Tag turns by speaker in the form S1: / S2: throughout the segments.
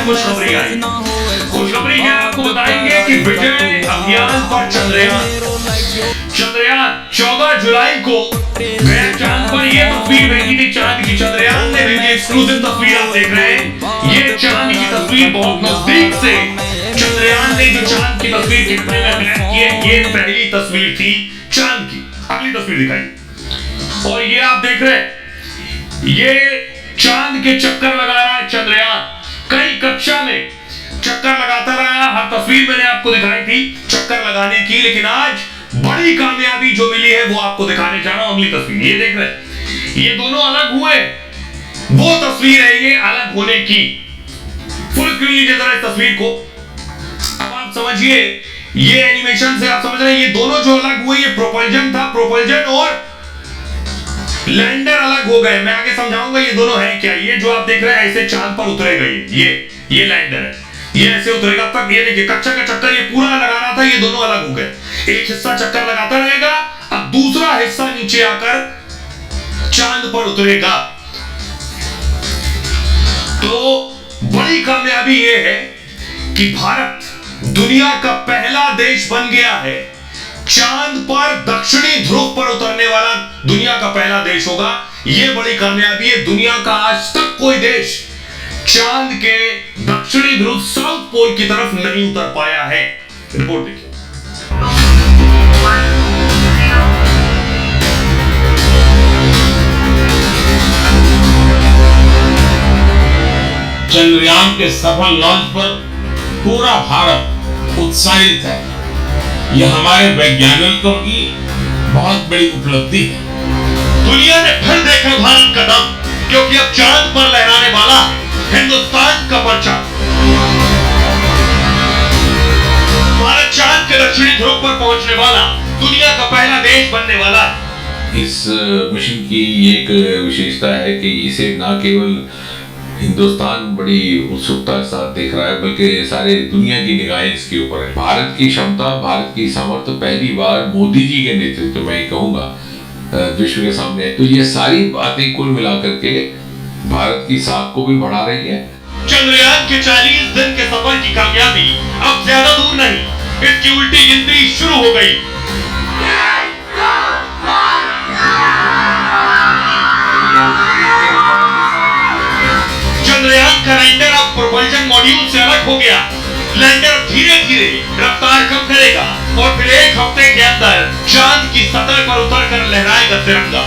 S1: खुशखबरी आई। खुशखबरी क्या आपको बताएंगे कि विजय अभियान पर चंद्रयान 14 जुलाई को गया चांद पर। ये तस्वीर भेजी थी चांद की, चंद्रयान ने भेजी एक्सक्लूसिव तस्वीर आप देख रहे हैं। ये चांद की तस्वीर बहुत नजदीक से चंद्रयान ने जो चांद की तस्वीर खींचने में मेहनत की है, ये पहली तस्वीर थी चांद की। अगली तस्वीर दिखाई और ये आप देख रहे हैं, ये चांद के चक्कर लगा रहा है चंद्रयान। कई कक्षा में चक्कर लगाता रहा, हर तस्वीर मैंने आपको दिखाई थी चक्कर लगाने की, लेकिन आज बड़ी कामयाबी जो मिली है वो आपको दिखाने जा रहा हूं। अगली तस्वीर ये देख रहे हैं, ये दोनों अलग हुए, वो तस्वीर है ये अलग होने की। फुल स्क्रीन लीजिए जरा इस तस्वीर को। अब आप समझिए, ये एनिमेशन से आप समझ रहे हैं, ये दोनों जो अलग हुए, ये प्रोपल्जन था, प्रोपल्जन और लैंडर अलग हो गए। मैं आगे समझाऊंगा ये दोनों हैं क्या। ये जो आप देख रहे हैं ऐसे चांद पर उतरेगा, ये लैंडर है, ये ऐसे उतरेगा। तक ये देखिए कक्षा का चक्कर ये पूरा लगा रहा था, ये दोनों अलग हो गए। एक हिस्सा चक्कर लगाता रहेगा, अब दूसरा हिस्सा नीचे आकर चांद पर उतरेगा। तो बड़ी कामयाबी ये है कि भारत दुनिया का पहला देश बन गया है, चांद पर दक्षिणी ध्रुव पर उतरने वाला दुनिया का पहला देश होगा। यह बड़ी कामयाबी है। दुनिया का आज तक कोई देश चांद के दक्षिणी ध्रुव साउथ पोल की तरफ नहीं उतर पाया है। रिपोर्ट देखिए।
S2: चंद्रयान के सफल लॉन्च पर पूरा भारत उत्साहित है। यह हमारे वैज्ञानिकों की बहुत बड़ी उपलब्धि है।
S1: दुनिया ने फिर देखा भारत का दम, क्योंकि अब चांद पर लहराने वाला हिंदुस्तान का परचम। भारत चांद के दक्षिणी ध्रुव पर पहुंचने वाला दुनिया का पहला देश बनने वाला है।
S3: इस मिशन की एक विशेषता है कि इसे न केवल हिंदुस्तान बड़ी उत्सुकता के साथ देख रहा है, बल्कि सारे दुनिया की निगाहें इसके ऊपर है। भारत की क्षमता, भारत की सामर्थ्य पहली बार मोदी जी के नेतृत्व में कहूँगा विश्व के सामने। तो ये सारी बातें कुल मिलाकर के भारत की साख को भी बढ़ा रही है।
S1: चंद्रयान के 40 दिन के सफर की कामयाबी अब ज्यादा दूर नहीं, इसकी उल्टी गिनती शुरू हो गई। चंद्रयान का लैंडर अब प्रोपल्जन मॉड्यूल से अलग हो गया। लैंडर धीरे धीरे रफ्तार कम करेगा और फिर एक हफ्ते के अंदर चांद की सतह पर उतरकर लहराएगा तिरंगा।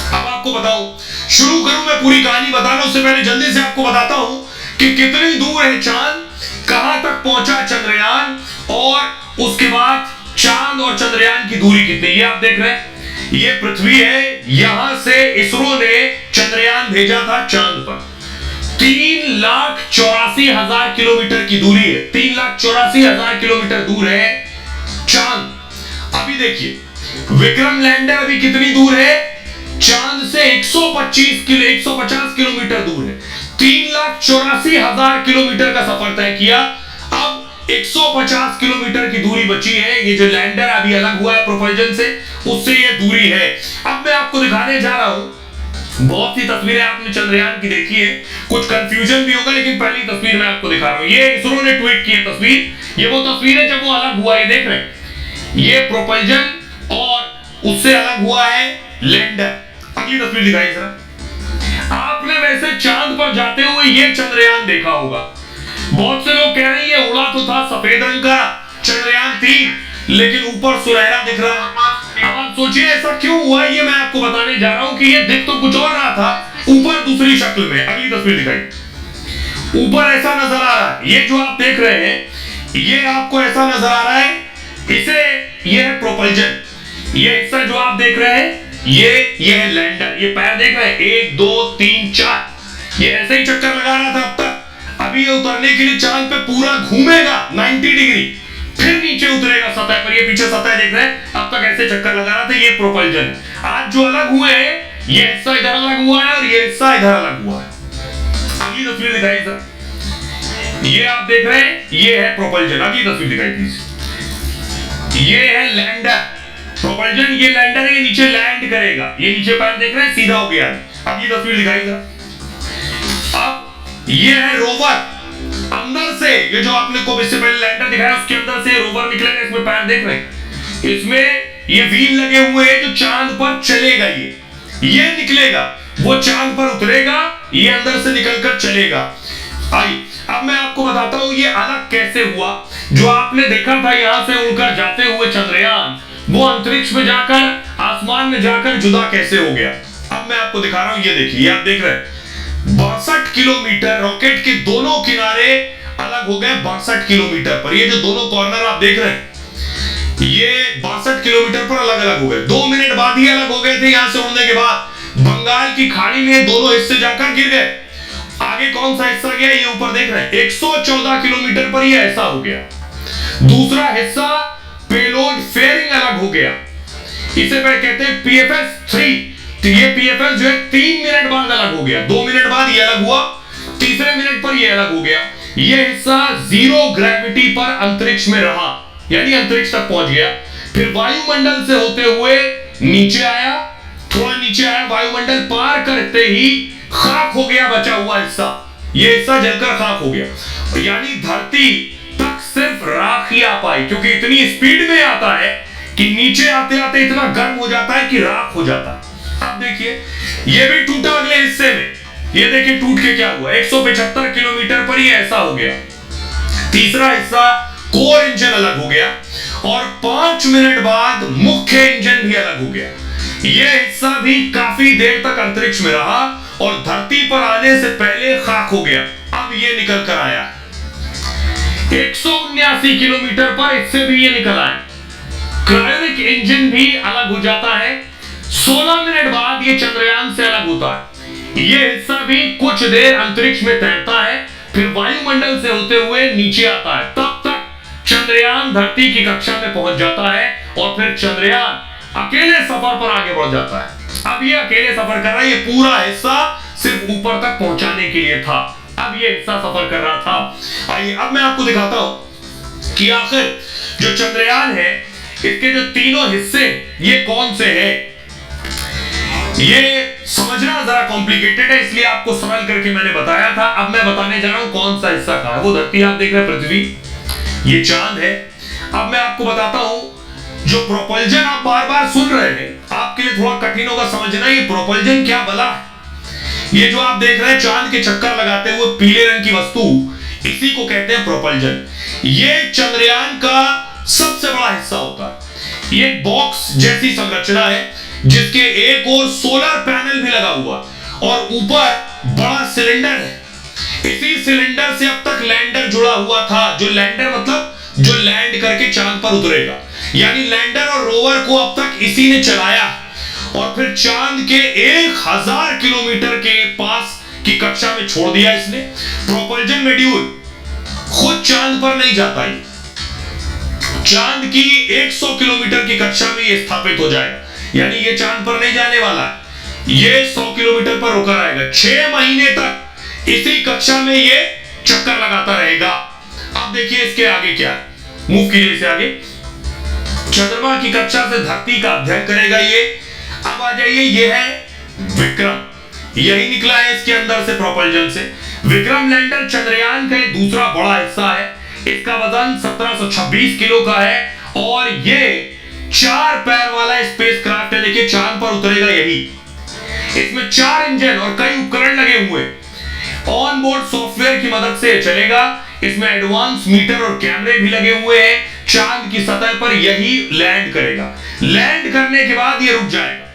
S1: अब आपको बताऊं, शुरू करूं मैं पूरी कहानी बताना, उससे पहले जल्दी से आपको बताता हूं कि कितनी दूर है चांद, कहां तक पहुंचा चंद्रयान, और उसके बाद चांद और चंद्रयान की दूरी कितनी। ये आप देख रहे हैं, ये पृथ्वी है, यहां से इसरो ने चंद्रयान भेजा था चांद पर। 3,84,000 किलोमीटर की दूरी है, 3,84,000 किलोमीटर दूर है चांद। अभी देखिए विक्रम लैंडर अभी कितनी दूर है, चांद से 150 किलोमीटर दूर है। 3,84,000 किलोमीटर का सफर तय किया, अब 150 किलोमीटर की दूरी बची है। ये जो लैंडर अभी अलग हुआ है प्रोपल्जन से, उससे ये दूरी है। अब मैं आपको दिखाने जा रहा हूं, बहुत सी तस्वीरें आपने चंद्रयान की देखी है, कुछ कंफ्यूजन भी होगा, लेकिन पहली तस्वीर मैं आपको दिखा रहा हूं। ये इसरो ने ट्वीट की है तस्वीर, ये वो तस्वीर है जब वो अलग हुआ, ये देख रहे हैं, ये प्रोपल्जन और उससे अलग हुआ है लैंडर। अगली तस्वीर दिखाई सर। आपने वैसे चांद पर जाते हुए ये चंद्रयान देखा होगा। बहुत से लोग कह रहे हैं ये उड़ा तो था सफेद रंग का चंद्रयान 3, लेकिन ऊपर सुनहरा दिख रहा है। अब आप सोचिए ऐसा क्यों हुआ, ये मैं आपको बताने जा रहा हूं कि ये दिख तो कुछ और रहा था, ऊपर दूसरी शक्ल में। अगली तस्वीर दिखाई, ऊपर ऐसा नजर आ रहा है, ये जो आप देख रहे हैं, ये आपको ऐसा नजर आ रहा है, इसे ये है प्रोपल्जन। ये हिस्सा जो आप देख रहे हैं, ये है लैंडर। ये पैर देख रहे हैं, 1 2 3 4, ये ऐसे ही चक्कर लगा रहा था अब तक। अभी ये उतरने के लिए चांद पे पूरा घूमेगा 90 डिग्री, फिर नीचे उतरेगा सतह पर। ये पीछे सतह देख रहे हैं, अब तक ऐसे चक्कर लगा रहा था, ये प्रोपल्जन। आज जो अलग हुए हैं, ये हिस्सा इधर अलग हुआ है और ये हिस्सा इधर अलग हुआ है। अगली तस्वीर दिखाई सर, ये आप देख रहे हैं, ये है प्रोपल्जन। अगली तस्वीर दिखाई प्लीज, ये है लैंडर। प्रोपल्जन ये लैंडर है, ये नीचे लैंड करेगा, ये नीचे पैर देख रहे हैं सीधा हो गया। अगली तस्वीर दिखाई सर। अब ये है रोवर, अंदर से ये जो आपने को इससे पहले लैंडर दिखाया उसके अंदर से रोवर निकलेगा। इसमें पैर देख रहे हैं, इसमें ये व्हील लगे हुए हैं जो चांद पर चलेगा। ये निकलेगा, वो चांद पर उतरेगा, ये अंदर से निकलकर चलेगा। आई अब मैं आपको बताता हूं ये अलग कैसे हुआ। जो आपने देखा था यहां से उड़कर जाते हुए चंद्रयान, वो अंतरिक्ष में जाकर आसमान में जाकर जुदा कैसे हो गया। अब मैं आपको दिखा रहा हूं, ये देखिए, आप देख रहे हैं 62 किलोमीटर रॉकेट के दोनों किनारे अलग हो गए 62 किलोमीटर पर। ये जो दोनों कॉर्नर आप देख रहे हैं ये 62 किलोमीटर पर अलग अलग हो गए। 2 मिनट बाद ही अलग हो गए थे। यहां से उड़ने के बाद बंगाल की खाड़ी में दोनों हिस्से जाकर गिर गए। आगे कौन सा हिस्सा गया ये ऊपर देख रहे हैं, 114 किलोमीटर पर ये ऐसा हो गया। दूसरा हिस्सा पेलोड फेयरिंग अलग हो गया, इसे कहते हैं PFS-3। तो ये PFS जो है 3 मिनट बाद अलग हो गया। 2 मिनट बाद ये अलग हुआ, तीसरे मिनट पर ये अलग हो गया। ये हिस्सा जीरो ग्रेविटी पर अंतरिक्ष में रहा, यानी अंतरिक्ष तक पहुंच गया। फिर वायुमंडल से होते हुए नीचे आया, थोड़ा नीचे आया, वायुमंडल पार करते ही खाक हो गया बचा हुआ हिस्सा। ये हिस्सा जलकर खाक हो गया, यानी धरती तक सिर्फ राख ही आ पाई, क्योंकि इतनी स्पीड में आता है कि नीचे आते आते इतना गर्म हो जाता है कि राख हो जाता है। अब देखिए ये भी टूटा अगले हिस्से में, ये देखिए टूट के क्या हुआ, 175 किलोमीटर पर ये ऐसा हो गया। तीसरा हिस्सा कोर इंजन अलग हो गया और 5 मिनट बाद मुख्य इंजन भी अलग हो गया। यह हिस्सा भी काफी देर तक अंतरिक्ष में रहा और धरती पर आने से पहले खाक हो गया। अब ये निकल कर आया 179 किलोमीटर पर, इससे भी ये निकल आया। क्रायोनिक इंजन भी अलग हो जाता है। 16 मिनट बाद ये चंद्रयान से अलग होता है। ये हिस्सा भी कुछ देर अंतरिक्ष में तैरता है, फिर वायुमंडल से होते हुए नीचे आता है। तब तक चंद्रयान धरती की कक्षा में पहुंच जाता है और फिर चंद्रयान अकेले सफर पर आगे बढ़ जाता है। अब ये अकेले सफर कर रहा है, ये पूरा हिस्सा सिर्फ ऊपर तक पहुंचाने के लिए था। अब ये हिस्सा सफर कर रहा था। आइए अब मैं आपको दिखाता हूं कि आखिर जो चंद्रयान है इसके जो तीनों हिस्से ये कौन से हैं। ये समझना जरा कॉम्प्लिकेटेड है, इसलिए आपको सरल करके मैंने बताया था। अब मैं बताने जा रहा हूं कौन सा हिस्सा कहां है। वो धरती आप देख रहे हैं, पृथ्वी, ये चांद है। अब मैं आपको बताता हूं जो प्रोपल्जन आप बार बार सुन रहे हैं, आपके लिए थोड़ा कठिन होगा समझना ये प्रोपल्जन क्या भला है। ये जो आप देख रहे हैं चांद के चक्कर लगाते हुए पीले रंग की वस्तु, इसी को कहते हैं प्रोपल्जन। ये चंद्रयान का सबसे बड़ा हिस्सा होता है। ये बॉक्स जैसी संरचना है जिसके एक ओर सोलर पैनल भी लगा हुआ और ऊपर बड़ा सिलेंडर है। इसी सिलेंडर से अब तक लैंडर जुड़ा हुआ था। जो लैंडर मतलब जो लैंड करके चांद पर उतरेगा, यानी लैंडर और रोवर को अब तक इसी ने चलाया और फिर चांद के 1000 किलोमीटर के पास की कक्षा में छोड़ दिया इसने। प्रोपल्जन मॉड्यूल खुद चांद पर नहीं जाता, ही चांद की 100 किलोमीटर की कक्षा में ये स्थापित हो जाएगा, यानी ये चांद पर नहीं जाने वाला है। ये 100 किलोमीटर पर रुका रहेगा। 6 महीने तक इसी कक्षा में ये चक्कर लगाता रहेगा। अब देखिए इसके आगे क्या है, मूव कीजिए इसे आगे। चंद्रमा की कक्षा से धरती का अध्ययन करेगा ये। अब आ जाइए, ये है विक्रम, यही निकला है इसके अंदर से प्रोपल्जन से। विक्रम लैंडर चंद्रयान का एक दूसरा बड़ा हिस्सा है। इसका वजन 1726 किलो का है और ये 4 पैर वाला स्पेसक्राफ्ट है। देखिए चांद पर उतरेगा यही। इसमें 4 इंजन और कई उपकरण लगे हुए, ऑन बोर्ड सॉफ्टवेयर की मदद से चलेगा। इसमें एडवांस मीटर और कैमरे भी लगे हुए हैं। चांद की सतह पर यही लैंड करेगा। लैंड करने के बाद ये रुक जाएगा,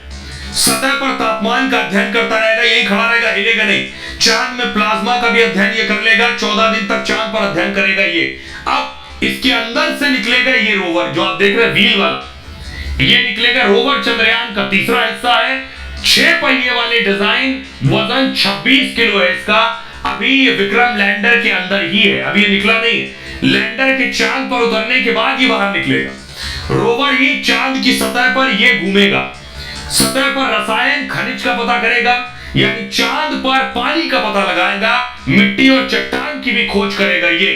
S1: सतह पर तापमान का अध्ययन करता रहेगा, यही खड़ा रहेगा, हिलेगा नहीं। चांद में प्लाज्मा का भी अध्ययन ये कर लेगा। 14 दिन तक चांद पर अध्ययन करेगा ये। अब इसके अंदर से निकलेगा ये रोवर जो आप देख रहे हैं व्हील वाला, ये निकलेगा रोवर। चंद्रयान का तीसरा हिस्सा है। 6 पहिए वाले डिजाइन, वजन 26 किलो है इसका। अभी ये विक्रम लैंडर के अंदर ही है, अभी ये निकला नहीं है। लैंडर के चांद पर उतरने के बाद ये बाहर निकलेगा। रोवर ही चांद की सतह पर ये घूमेगा, सतह पर रसायन खनिज का पता करेगा, यानी चांद पर पानी का पता लगाएगा, मिट्टी और चट्टान की भी खोज करेगा ये।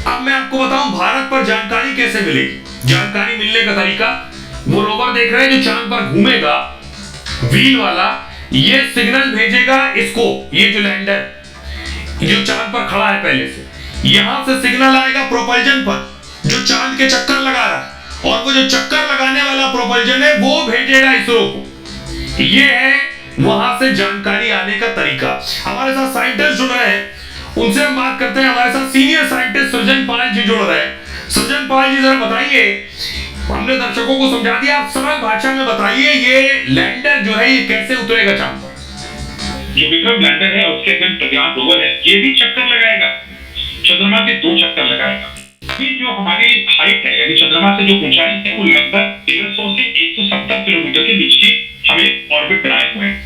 S1: अब मैं आपको बताऊं भारत पर जानकारी कैसे मिलेगी। जानकारी मिलने का तरीका, वो रोवर देख रहे हैं जो चांद पर घूमेगा व्हील वाला, ये सिग्नल भेजेगा इसको, ये जो लैंडर, जो चांद पर खड़ा है पहले से, यहां से सिग्नल आएगा प्रोपल्जन पर जो चांद के चक्कर लगा रहा है, और वो जो चक्कर लगाने वाला प्रोपल्जन है वो भेजेगा इसरो को। ये है वहां से जानकारी आने का तरीका। हमारे साथ साइंटिस्ट जुड़ रहे हैं, उनसे हम बात करते हैं। हमारे साथ सीनियर साइंटिस्ट सृजन पाल जी जुड़ रहे हैं। सृजन पाल जी, जरा बताइए, हमने दर्शकों को समझा दिया, आप सरल भाषा में बताइए ये लैंडर जो है ये कैसे उतरेगा चांद पर?
S4: जो विक्रम लैंडर है उसके अंदर प्रज्ञान रोवर है, ये भी चक्कर लगाएगा, चंद्रमा के 2 चक्कर लगाएगा। ये जो हमारी हाइट है यानी चंद्रमा से जो ऊंचाई है वो लगभग 150 से 170 किलोमीटर के बीच की हमें ऑर्बिट बनाए हुए हैं।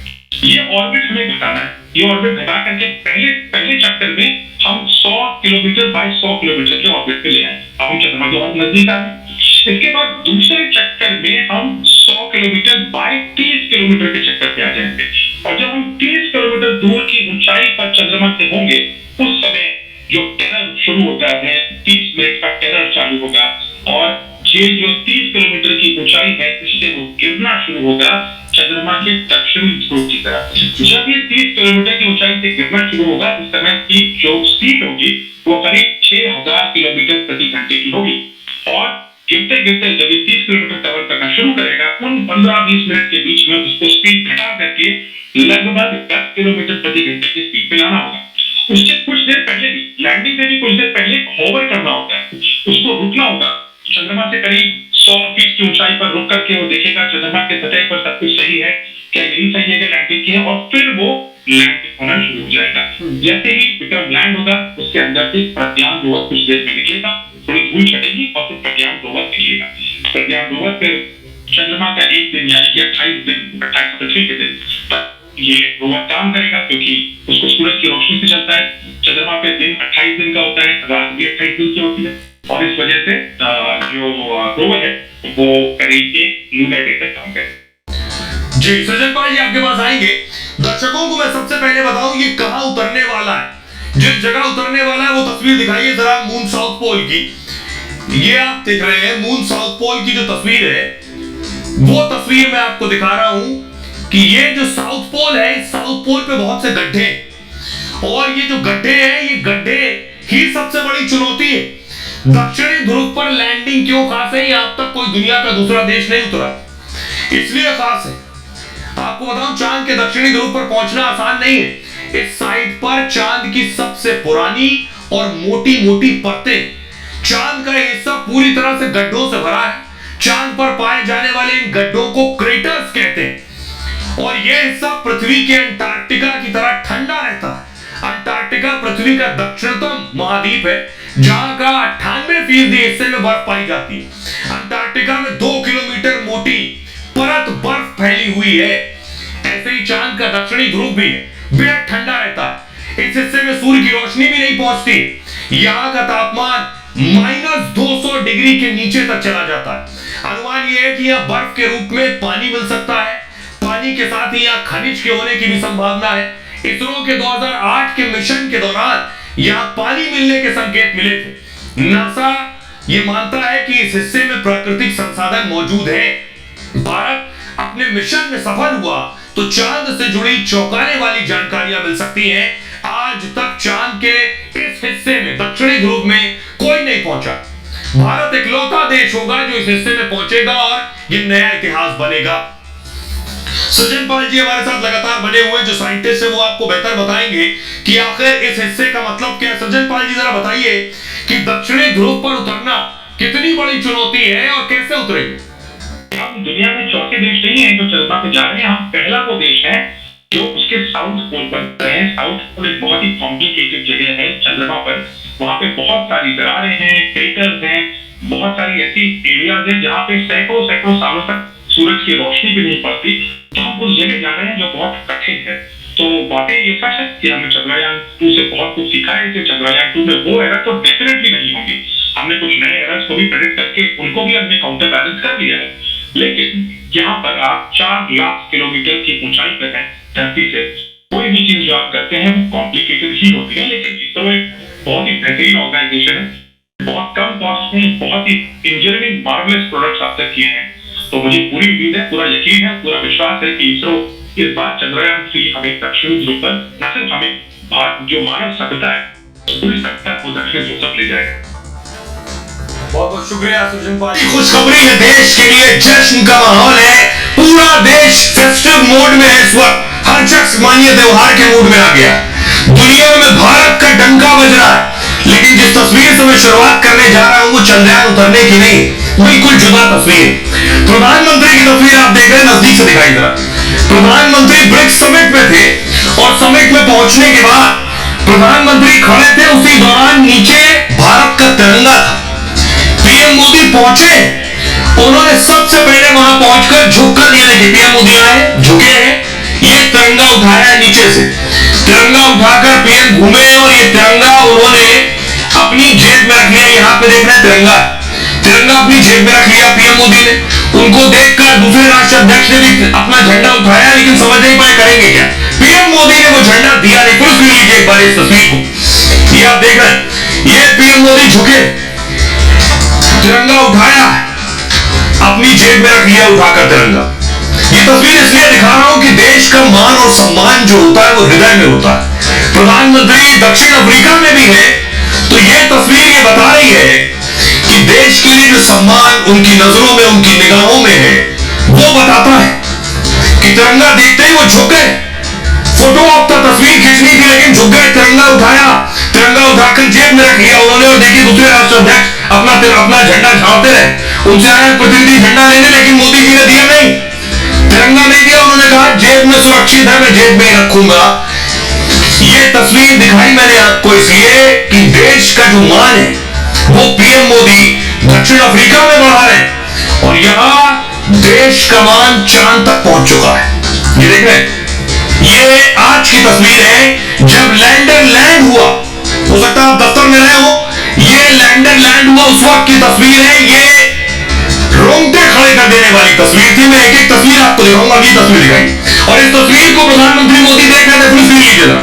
S4: ये ऑर्बिट हमें घटाना है। ये ऑर्बिट घटा करके पहले चक्कर में हम 100 किलोमीटर बाय 100 किलोमीटर के ऑर्बिट पे ले आए। अब हम चंद्रमा के बहुत नजदीक आ गए। इसके बाद दूसरे चक्कर में हम 100 किलोमीटर बाय 30 किलोमीटर के चक्कर पे आ जाएंगे, और जब हम 30 किलोमीटर दूर की ऊंचाई पर चंद्रमा से होंगे उस समय जो टेरर शुरू होता है, 30 मिनट का टेरर चालू होगा, और ये जो 30 किलोमीटर की ऊंचाई है इससे वो गिरना शुरू होगा चंद्रमा के दक्षिणी ध्रुव की तरफ। जब ये 30 किलोमीटर की ऊंचाई से गिरना शुरू होगा उस समय की जो स्पीड होगी वो करीब 6000 किलोमीटर प्रति घंटे की होगी, और गिरते गिरते जब ये 30 किलोमीटर कवर करना शुरू करेगा उन 15-20 मिनट के बीच में उसको स्पीड घटा करके लगभग 10 किलोमीटर प्रति घंटे की स्पीड पे लाना होगा। उससे कुछ देर पहले भी, लैंडिंग से भी कुछ देर पहले होवर करना होता है, उसको रुकना होगा। चंद्रमा से करीब 100 फीट की ऊंचाई पर रुक करके वो देखेगा चंद्रमा के सतह पर सब कुछ सही है, क्या यही सही है कि लैंडिंग की है, और फिर वो लैंड होना शुरू हो जाएगा। जैसे ही विक्रम लैंड होगा उसके अंदर से प्रज्ञान रोवर कुछ देर में निकलेगा, थोड़ी धूल छटेगी और फिर प्रज्ञान रोवर निकलेगा। प्रज्ञान रोवर फिर चंद्रमा का एक दिन यानी कि 28 पृथ्वी के दिन तक ये रोवर काम करेगा, क्योंकि उसको सूरज की रोशनी से चलता है। चंद्रमा पे दिन 28 दिन का होता है, रात भी 28 दिन की होती है, और इस वजह से जो रोवर है वो करीब 1 लूनर डे तक काम करेगा।
S1: जी सृजन पाल जी, आपके पास आएंगे। दर्शकों को मैं सबसे पहले बताऊं ये कहां उतरने वाला है, जिस जगह उतरने वाला है वो तस्वीर दिखाइए जरा मून साउथ पोल की। ये आप देख रहे हैं मून साउथ पोल की जो तस्वीर है, वो तस्वीर मैं आपको दिखा रहा हूं कि ये जो साउथ पोल है, इस साउथ पोल पे बहुत से गड्ढे हैं, और ये जो गड्ढे हैं ये गड्ढे ही सबसे बड़ी चुनौती है। दक्षिणी ध्रुव पर लैंडिंग क्यों खास है, ये अब तक कोई दुनिया का दूसरा देश नहीं उतरा, इसलिए खास है। आपको बताऊं चांद के दक्षिणी ध्रुव पर पहुंचना आसान नहीं है। इस साइट पर चांद की सबसे पुरानी और मोटी मोटी परतें, चांद का हिस्सा पूरी तरह से गड्ढों से भरा है। चांद पर पाए जाने वाले इन गड्ढों को क्रेटर्स कहते हैं, और यह हिस्सा पृथ्वी के अंटार्कटिका की तरह ठंडा रहता है। अंटार्कटिका पृथ्वी का दक्षिणतम महाद्वीप है जहां का 98% हिस्से में बर्फ पाई जाती है। अंटार्कटिका में 2 किलोमीटर मोटी परत बर्फ फैली हुई है। ऐसे ही चांद का दक्षिणी ध्रुव भी है, बेहद ठंडा रहता है। इस हिस्से में सूर्य की रोशनी भी नहीं पहुंचती। यहाँ का तापमान -200 डिग्री के नीचे तक चला जाता है। अनुमान यह है कि यहाँ बर्फ के रूप में पानी मिल सकता है। पानी के साथ ही यहाँ खनिज के होने की भी संभावना है। इसरो के 2008 के मिशन के दौरान यहाँ पानी मिलने के संकेत मिले थे। नासा ये मानता है कि इस हिस्से में प्राकृतिक संसाधन मौजूद है। भारत अपने मिशन में सफल हुआ तो चांद से जुड़ी चौंकाने वाली जानकारियां मिल सकती हैं। आज तक चांद के इस हिस्से में दक्षिणी ध्रुव में कोई नहीं पहुंचा। भारत इकलौता देश होगा जो इस हिस्से में पहुंचेगा और ये नया इतिहास बनेगा। सृजन पाल जी हमारे साथ लगातार बने हुए जो साइंटिस्ट है वो आपको बेहतर बताएंगे कि आखिर इस हिस्से का मतलब क्या है। सृजन पाल जी जरा बताइए कि दक्षिणी ध्रुव पर उतरना कितनी बड़ी चुनौती है और कैसे उतरेंगे?
S4: हम दुनिया में चौथे देश नहीं है जो चंद्रमा पे जा रहे हैं, हम पहला वो देश है जो उसके साउथ पोल पर है। साउथ पोल एक बहुत ही कॉम्प्लिकेटेड जगह है चंद्रमा पर। वहां पे बहुत सारी दरारें हैं, क्रेटर्स हैं, बहुत सारी ऐसी एरियाज हैं जहाँ पे सैकड़ों सालों तक सूरज की रोशनी भी नहीं पड़ती। तो हम उस जगह जा रहे हैं जो बहुत कठिन है। तो बातें ये सच है कि हमने चंद्रयान 2 से बहुत कुछ सीखा है। जो चंद्रयान 2 में वो एरर तो डेफिनेटली नहीं होंगी। हमने कुछ नए एरर्स को भी प्रेडिक्ट करके उनको भी हमने काउंटर बैलेंस कर दिया है। लेकिन यहाँ पर आप 4 लाख किलोमीटर की ऊंचाई पर हैं धरती से। कोई भी चीज जो आप करते हैं वो कॉम्प्लिकेटेड ही होती है। लेकिन इसरो एक बहुत ही बेहतरीन ऑर्गेनाइजेशन है। बहुत कम कॉस्ट में बहुत ही इंजीनियरिंग मार्वलस प्रोडक्ट्स आप तक किए हैं। तो मुझे पूरी उम्मीद है, पूरा यकीन है, पूरा विश्वास है कि इसरो इस बार चंद्रयान 3 हमें दक्षिणी ध्रुव पर न सिर्फ हमें जो मानव सभ्यता है पूरी सभ्यता को दक्षिण ध्रुव तक ले जाएगा।
S1: बहुत बहुत शुक्रिया सुजन पाजी। खुशखबरी है, देश के लिए जश्न का माहौल है, पूरा देश फेस्टिव मोड में है इस वक्त। हर शख्स मानिए त्योहार के मूड में आ गया। दुनिया में भारत का डंका बज रहा है, लेकिन जिस तस्वीर से मैं शुरुआत करने जा रहा हूं वो चंद्रयान उतरने की नहीं, बिल्कुल जुदा तस्वीर। प्रधानमंत्री की तस्वीर आप देख रहे हैं, नजदीक से दिखाई जरा। प्रधानमंत्री ब्रिक्स समिट में थे और समिट में पहुंचने के बाद प्रधानमंत्री खड़े थे, उसी दौरान नीचे भारत का तिरंगा था। पीएम मोदी पहुंचे, उन्होंने सबसे पहले वहां पहुंचकर झुककर दिया। देखिए पीएम मोदी आए, झुके हैं, ये तिरंगा उठाया नीचे से। तिरंगा उठाकर पीएम घूमे और ये तिरंगा उन्होंने अपनी जेब में रख लिया। यहां पे देख रहे हैं तिरंगा, तिरंगा अपनी जेब में रख लिया पीएम मोदी ने। उनको देखकर दूसरे राष्ट्र अध्यक्ष ने भी अपना झंडा उठाया, लेकिन समझ नहीं पाए करेंगे क्या। पीएम मोदी ने वो झंडा दिया नहीं। फुल स्क्रीन लीजिए एक बार इस तस्वीर को, ये आप देख रहे हैं, ये पीएम मोदी झुके, तिरंगा उठाया, अपनी जेब में रख लिया उठाकर तिरंगा। ये तस्वीर इसलिए दिखा रहा हूं कि देश का मान और सम्मान जो होता है वो हृदय में होता है। प्रधानमंत्री दक्षिण अफ्रीका में भी है, तो ये तस्वीर ये बता रही है कि देश के लिए जो सम्मान उनकी नजरों में, उनकी निगाहों में है, वो बताता है कि तिरंगा देखते ही वो झुक गए। फोटो आप तस्वीर खींचनी थी, लेकिन झुक गए, तिरंगा उठाया, तिरंगा उठाकर जेब में रख लिया उन्होंने। और देखिए दूसरे राष्ट्र अध्यक्ष अपना झंडा झाड़ते रहे, उनसे आए प्रतिनिधि झंडा लेने, लेकिन मोदी जी ने दिया नहीं, तिरंगा नहीं दिया। उन्होंने कहा जेब में सुरक्षित है, मैं जेब में ही रखूंगा। ये तस्वीर दिखाई मैंने आपको इसलिए कि देश का जो मान है वो पीएम मोदी दक्षिण अफ्रीका में बढ़ा रहे हैं और यहां देश का मान चांद तक पहुंच चुका है। ये देख रहे हैं, ये आज की तस्वीर है जब लैंडर लैंड हुआ। हो सकता है आप दफ्तर में रहे हो, ये लैंडर लैंड हुआ उस वक्त की तस्वीर है। ये रोंगटे खड़े कर देने वाली तस्वीर थी। मैं एक एक तस्वीर आपको दिखाऊंगा, अगली तस्वीर दिखाई, और इस तस्वीर को प्रधानमंत्री मोदी देख रहे थे। फिर लीजिए जरा,